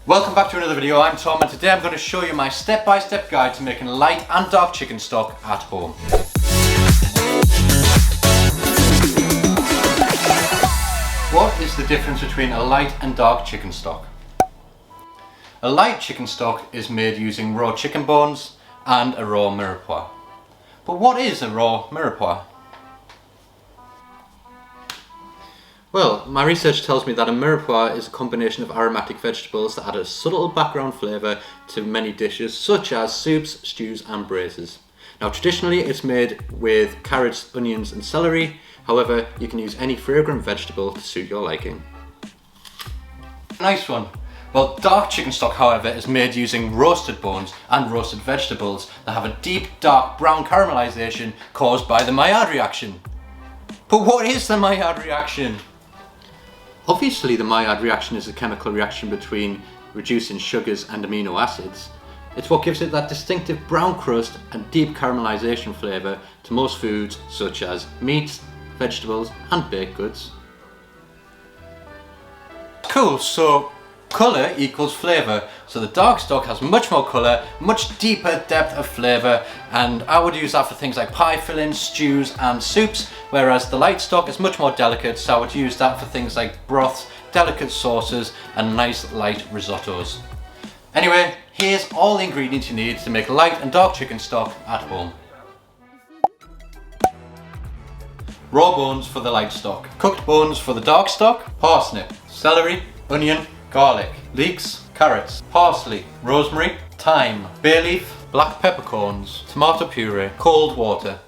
Welcome back to another video. I'm Tom and today I'm going to show you my step-by-step guide to making light and dark chicken stock at home. What is the difference between a light and dark chicken stock? A light chicken stock is made using raw chicken bones and a raw mirepoix. But what is a raw mirepoix? Well, my research tells me that a mirepoix is a combination of aromatic vegetables that add a subtle background flavour to many dishes such as soups, stews and braises. Now traditionally it's made with carrots, onions and celery, however you can use any fragrant vegetable to suit your liking. Nice one! Well, dark chicken stock however is made using roasted bones and roasted vegetables that have a deep dark brown caramelisation caused by the Maillard reaction. But what is the Maillard reaction? Obviously the Maillard reaction is a chemical reaction between reducing sugars and amino acids. It's what gives it that distinctive brown crust and deep caramelisation flavour to most foods such as meats, vegetables and baked goods. Cool, so colour equals flavour, so the dark stock has much more colour, much deeper depth of flavour, and I would use that for things like pie fillings, stews and soups, whereas the light stock is much more delicate, so I would use that for things like broths, delicate sauces and nice light risottos. Anyway, here's all the ingredients you need to make light and dark chicken stock at home. Raw bones for the light stock, cooked bones for the dark stock, parsnip, celery, onion, garlic, leeks, carrots, parsley, rosemary, thyme, bay leaf, black peppercorns, tomato puree, cold water.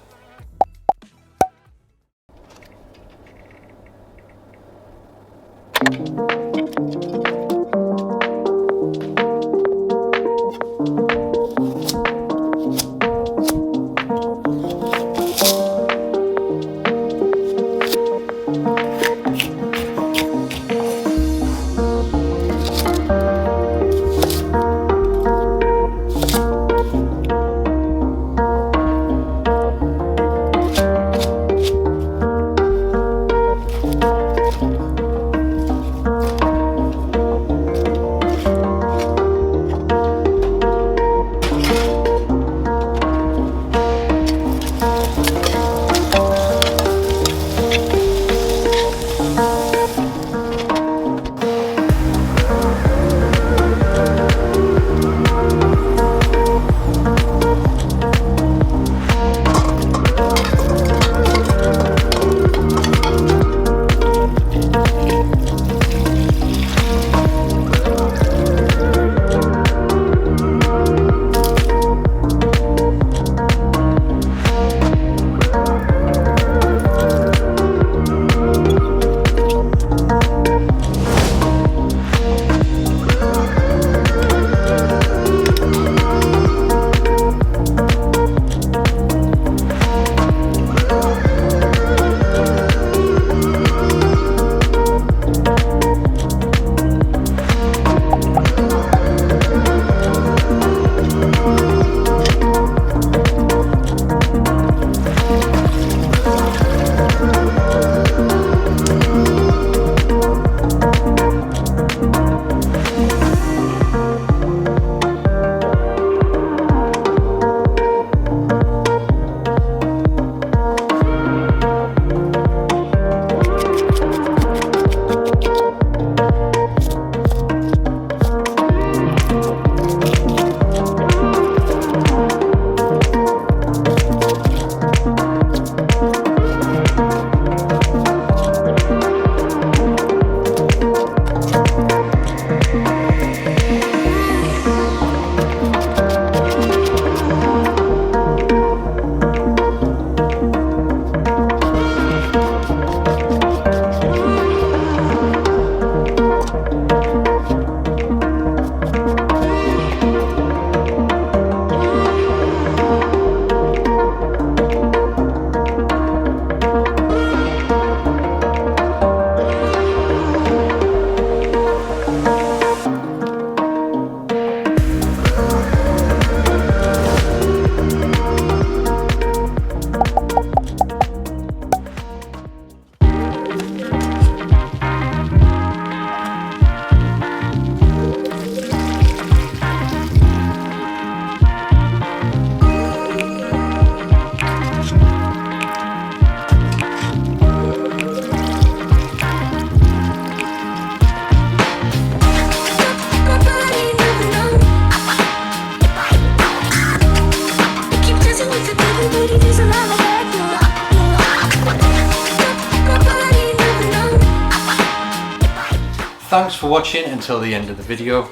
watching until the end of the video.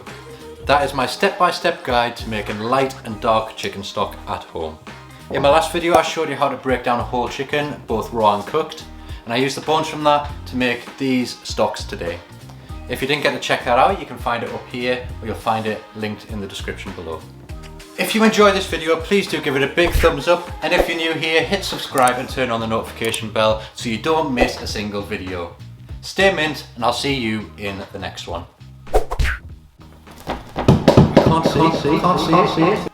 That is my step-by-step guide to making light and dark chicken stock at home. In my last video I showed you how to break down a whole chicken, both raw and cooked, and I used the bones from that to make these stocks today. If you didn't get to check that out, you can find it up here, or you'll find it linked in the description below. If you enjoyed this video, please do give it a big thumbs up, and if you're new here, hit subscribe and turn on the notification bell so you don't miss a single video. Stay mint, and I'll see you in the next one. Can't see it.